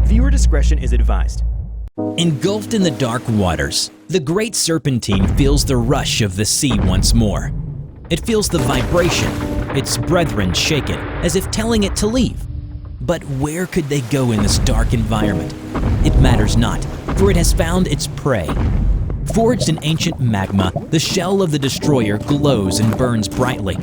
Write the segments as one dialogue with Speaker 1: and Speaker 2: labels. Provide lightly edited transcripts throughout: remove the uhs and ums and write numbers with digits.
Speaker 1: Viewer discretion is advised.
Speaker 2: Engulfed in the dark waters, the great serpentine feels the rush of the sea once more. It feels the vibration, its brethren shake it, as if telling it to leave. But where could they go in this dark environment? It matters not, for it has found its prey. Forged in ancient magma, the shell of the destroyer glows and burns brightly.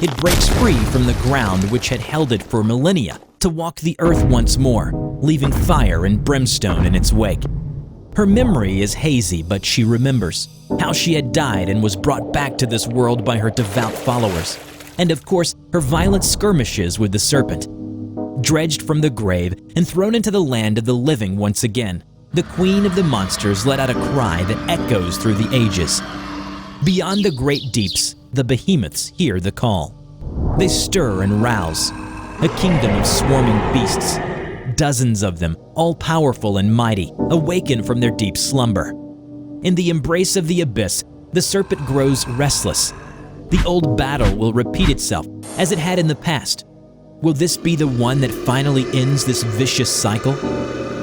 Speaker 2: It breaks free from the ground which had held it for millennia to walk the earth once more, leaving fire and brimstone in its wake. Her memory is hazy, but she remembers how she had died and was brought back to this world by her devout followers, and of course, her violent skirmishes with the serpent. Dredged from the grave and thrown into the land of the living once again, the queen of the monsters let out a cry that echoes through the ages. Beyond the great deeps, the behemoths hear the call. They stir and rouse, a kingdom of swarming beasts. Dozens of them, all powerful and mighty, awaken from their deep slumber. In the embrace of the abyss, the serpent grows restless. The old battle will repeat itself as it had in the past. Will this be the one that finally ends this vicious cycle?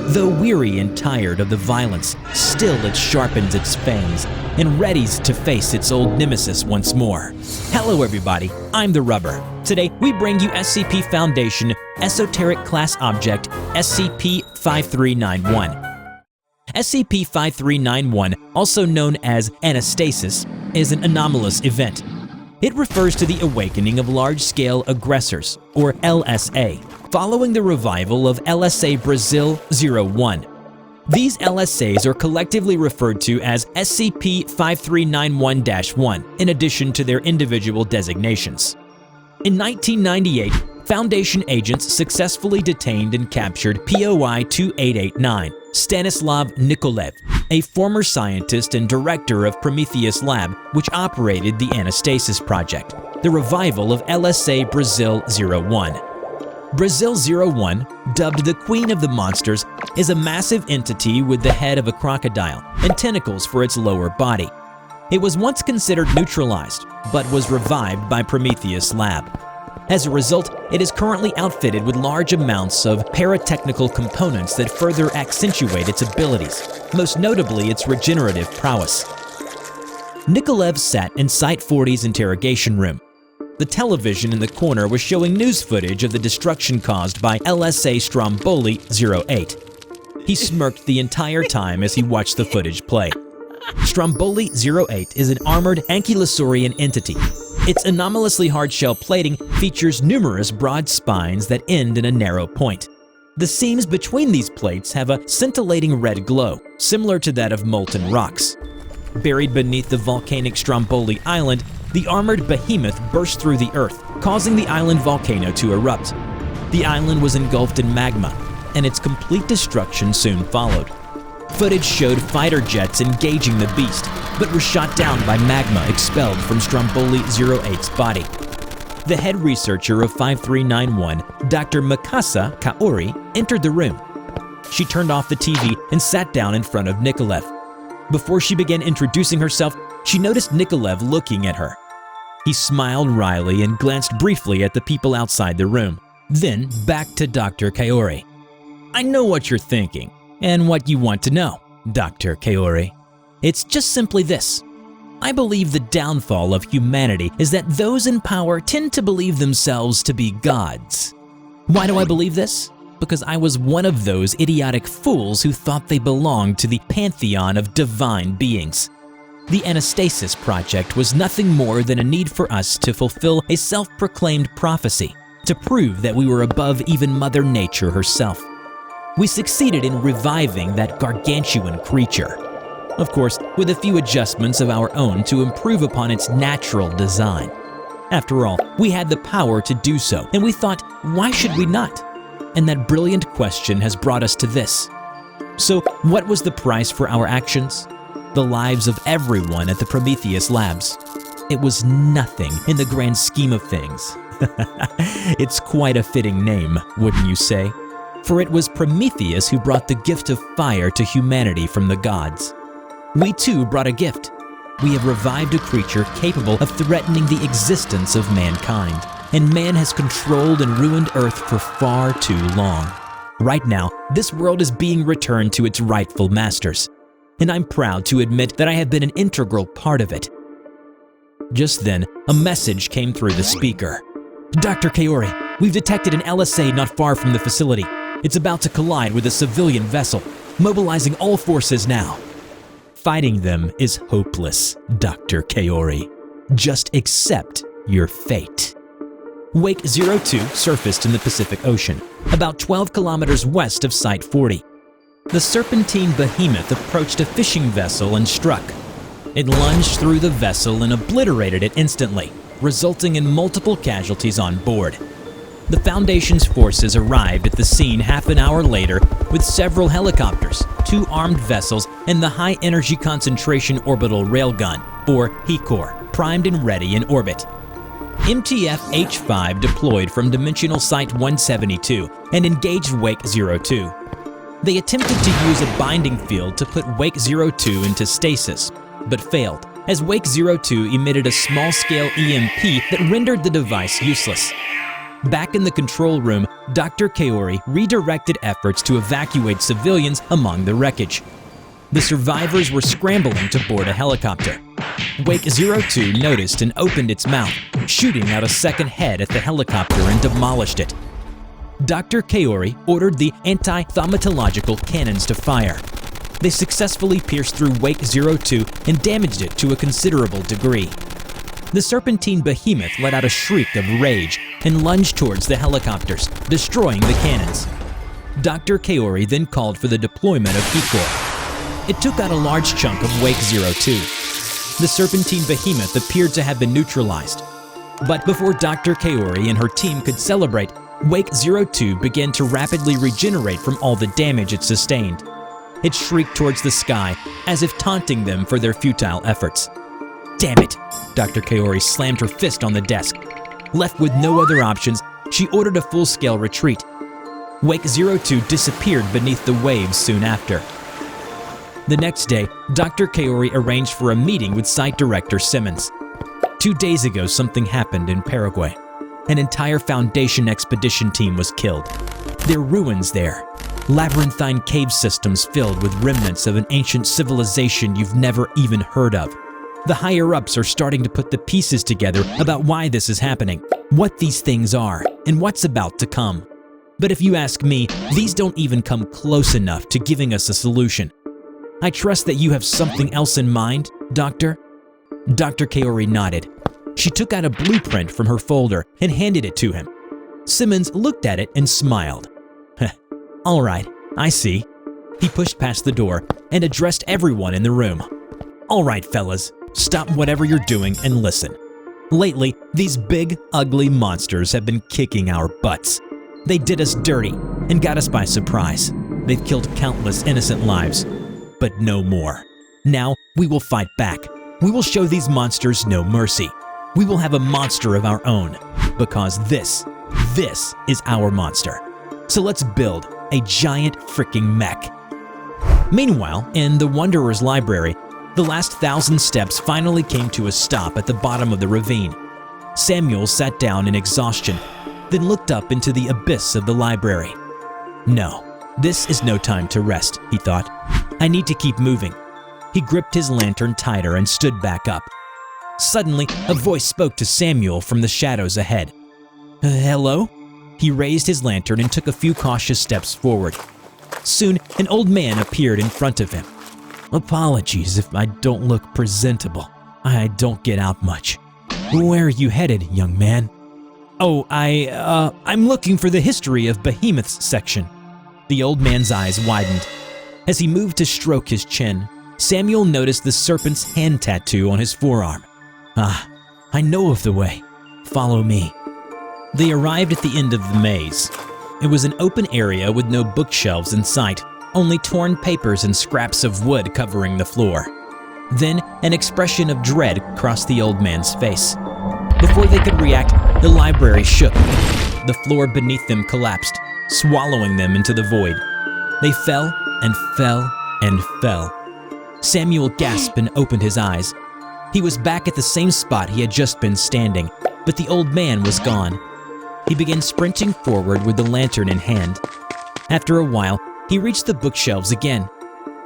Speaker 2: Though weary and tired of the violence, still it sharpens its fangs and readies to face its old nemesis once more. Hello everybody, I'm TheRubber. Today we bring you SCP Foundation Esoteric Class Object SCP-5391. SCP-5391, also known as Anastasis, is an anomalous event. It refers to the awakening of Large Scale Aggressors, or LSA, following the revival of LSA Brazil 01. These LSAs are collectively referred to as SCP-5391-1, in addition to their individual designations. In 1998, Foundation agents successfully detained and captured POI 2889, Stanislav Nikolev, a former scientist and director of Prometheus Lab, which operated the Anastasis project, the revival of LSA Brazil 01. Brazil 01, dubbed the Queen of the Monsters, is a massive entity with the head of a crocodile and tentacles for its lower body. It was once considered neutralized, but was revived by Prometheus Lab. As a result, it is currently outfitted with large amounts of paratechnical components that further accentuate its abilities, most notably its regenerative prowess. Nikolev sat in Site-40's interrogation room. The television in the corner was showing news footage of the destruction caused by LSA Stromboli 08. He smirked the entire time as he watched the footage play. Stromboli 08 is an armored ankylosaurian entity. Its anomalously hard shell plating features numerous broad spines that end in a narrow point. The seams between these plates have a scintillating red glow, similar to that of molten rocks. Buried beneath the volcanic Stromboli Island, the armored behemoth burst through the earth, causing the island volcano to erupt. The island was engulfed in magma, and its complete destruction soon followed. Footage showed fighter jets engaging the beast, but were shot down by magma expelled from Stromboli 08's body. The head researcher of 5391, Dr. Mikasa Kaori, entered the room. She turned off the TV and sat down in front of Nikolev. Before she began introducing herself, she noticed Nikolev looking at her. He smiled wryly and glanced briefly at the people outside the room, then back to Dr. Kaori. "I know what you're thinking, and what you want to know, Dr. Kaori. It's just simply this. I believe the downfall of humanity is that those in power tend to believe themselves to be gods. Why do I believe this? Because I was one of those idiotic fools who thought they belonged to the pantheon of divine beings. The Anastasis project was nothing more than a need for us to fulfill a self-proclaimed prophecy, to prove that we were above even Mother Nature herself. We succeeded in reviving that gargantuan creature, of course, with a few adjustments of our own to improve upon its natural design. After all, we had the power to do so, and we thought, why should we not? And that brilliant question has brought us to this. So, what was the price for our actions? The lives of everyone at the Prometheus Labs. It was nothing in the grand scheme of things. It's quite a fitting name, wouldn't you say? For it was Prometheus who brought the gift of fire to humanity from the gods. We too brought a gift. We have revived a creature capable of threatening the existence of mankind, and man has controlled and ruined Earth for far too long. Right now, this world is being returned to its rightful masters, and I'm proud to admit that I have been an integral part of it. Just then, a message came through the speaker. Dr. Kaori, we've detected an LSA not far from the facility. It's about to collide with a civilian vessel. Mobilizing all forces now. Fighting them is hopeless, Dr. Kaori. Just accept your fate. Wake 02 surfaced in the Pacific Ocean, about 12 kilometers west of Site 40. The serpentine behemoth approached a fishing vessel and struck. It lunged through the vessel and obliterated it instantly, resulting in multiple casualties on board. The Foundation's forces arrived at the scene half an hour later with several helicopters, 2 armed vessels, and the High Energy Concentration Orbital Railgun, or HECOR, primed and ready in orbit. MTF-H5 deployed from Dimensional Site 172 and engaged Wake 02. They attempted to use a binding field to put Wake 02 into stasis, but failed, as Wake 02 emitted a small-scale EMP that rendered the device useless. Back in the control room, Dr. Kaori redirected efforts to evacuate civilians among the wreckage. The survivors were scrambling to board a helicopter. Wake 02 noticed and opened its mouth, shooting out a second head at the helicopter and demolished it. Dr. Kaori ordered the anti-thaumatological cannons to fire. They successfully pierced through Wake 02 and damaged it to a considerable degree. The serpentine behemoth let out a shriek of rage and lunged towards the helicopters, destroying the cannons. Dr. Kaori then called for the deployment of HECOR. It took out a large chunk of Wake 02. The serpentine behemoth appeared to have been neutralized. But before Dr. Kaori and her team could celebrate, Wake 02 began to rapidly regenerate from all the damage it sustained. It shrieked towards the sky, as if taunting them for their futile efforts. Damn it! Dr. Kaori slammed her fist on the desk. Left with no other options, she ordered a full-scale retreat. Wake 02 disappeared beneath the waves soon after. The next day, Dr. Kaori arranged for a meeting with Site Director Simmons. 2 days ago, something happened in Paraguay. An entire Foundation expedition team was killed. There are ruins there. Labyrinthine cave systems filled with remnants of an ancient civilization you've never even heard of. The higher-ups are starting to put the pieces together about why this is happening, what these things are, and what's about to come. But if you ask me, these don't even come close enough to giving us a solution. I trust that you have something else in mind, Doctor? Dr. Kaori nodded. She took out a blueprint from her folder and handed it to him. Simmons looked at it and smiled. All right, I see. He pushed past the door and addressed everyone in the room. All right, fellas, stop whatever you're doing and listen. Lately, these big, ugly monsters have been kicking our butts. They did us dirty and got us by surprise. They've killed countless innocent lives, but no more. Now, we will fight back. We will show these monsters no mercy. We will have a monster of our own, because this is our monster. So let's build a giant freaking mech. Meanwhile, in the Wanderer's library, the last 1,000 steps finally came to a stop at the bottom of the ravine. Samuel sat down in exhaustion, then looked up into the abyss of the library. No, this is no time to rest, he thought. I need to keep moving. He gripped his lantern tighter and stood back up. Suddenly, a voice spoke to Samuel from the shadows ahead. Hello? He raised his lantern and took a few cautious steps forward. Soon, an old man appeared in front of him. Apologies if I don't look presentable. I don't get out much. Where are you headed, young man? Oh, I'm looking for the history of Behemoths section. The old man's eyes widened. As he moved to stroke his chin, Samuel noticed the serpent's hand tattoo on his forearm. Ah, I know of the way. Follow me. They arrived at the end of the maze. It was an open area with no bookshelves in sight, only torn papers and scraps of wood covering the floor. Then, an expression of dread crossed the old man's face. Before they could react, the library shook. The floor beneath them collapsed, swallowing them into the void. They fell and fell and fell. Samuel gasped and opened his eyes. He was back at the same spot he had just been standing, but the old man was gone. He began sprinting forward with the lantern in hand. After a while, he reached the bookshelves again.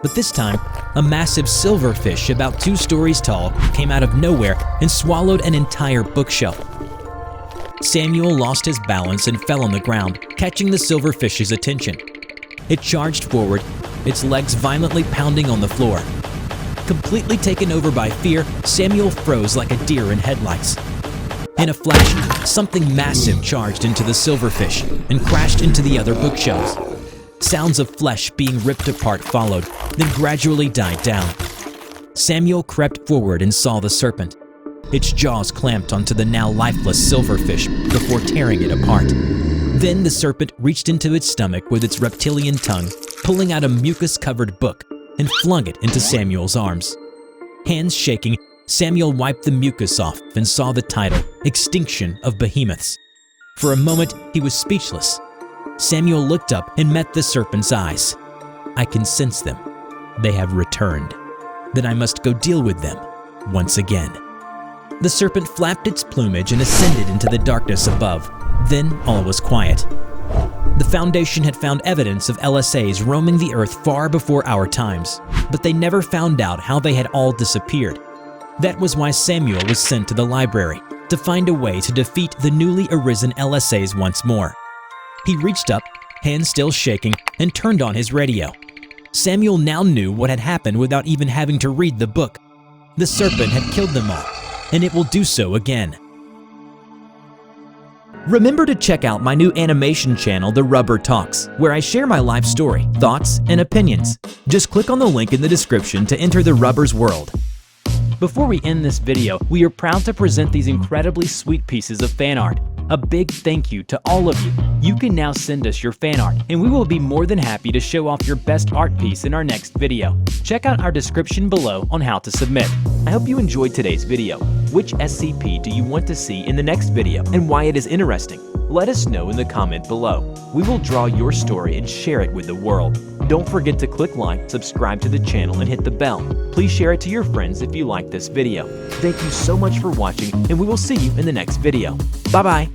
Speaker 2: But this time, a massive silverfish about 2 stories tall came out of nowhere and swallowed an entire bookshelf. Samuel lost his balance and fell on the ground, catching the silverfish's attention. It charged forward, its legs violently pounding on the floor. Completely taken over by fear, Samuel froze like a deer in headlights. In a flash, something massive charged into the silverfish and crashed into the other bookshelves. Sounds of flesh being ripped apart followed, then gradually died down. Samuel crept forward and saw the serpent. Its jaws clamped onto the now lifeless silverfish before tearing it apart. Then the serpent reached into its stomach with its reptilian tongue, pulling out a mucus-covered book and flung it into Samuel's arms. Hands shaking, Samuel wiped the mucus off and saw the title, Extinction of Behemoths. For a moment, he was speechless. Samuel looked up and met the serpent's eyes. I can sense them. They have returned. Then I must go deal with them once again. The serpent flapped its plumage and ascended into the darkness above. Then all was quiet. The Foundation had found evidence of LSAs roaming the Earth far before our times, but they never found out how they had all disappeared. That was why Samuel was sent to the library, to find a way to defeat the newly arisen LSAs once more. He reached up, hands still shaking, and turned on his radio. Samuel now knew what had happened without even having to read the book. The serpent had killed them all, and it will do so again. Remember to check out my new animation channel, TheRubber Talks, where I share my life story, thoughts, and opinions. Just click on the link in the description to enter the Rubber's world. Before we end this video, we are proud to present these incredibly sweet pieces of fan art. A big thank you to all of you. You can now send us your fan art, and we will be more than happy to show off your best art piece in our next video. Check out our description below on how to submit. I hope you enjoyed today's video. Which SCP do you want to see in the next video, and why it is interesting? Let us know in the comment below. We will draw your story and share it with the world. Don't forget to click like, subscribe to the channel, and hit the bell. Please share it to your friends if you like this video. Thank you so much for watching, and we will see you in the next video. Bye-bye.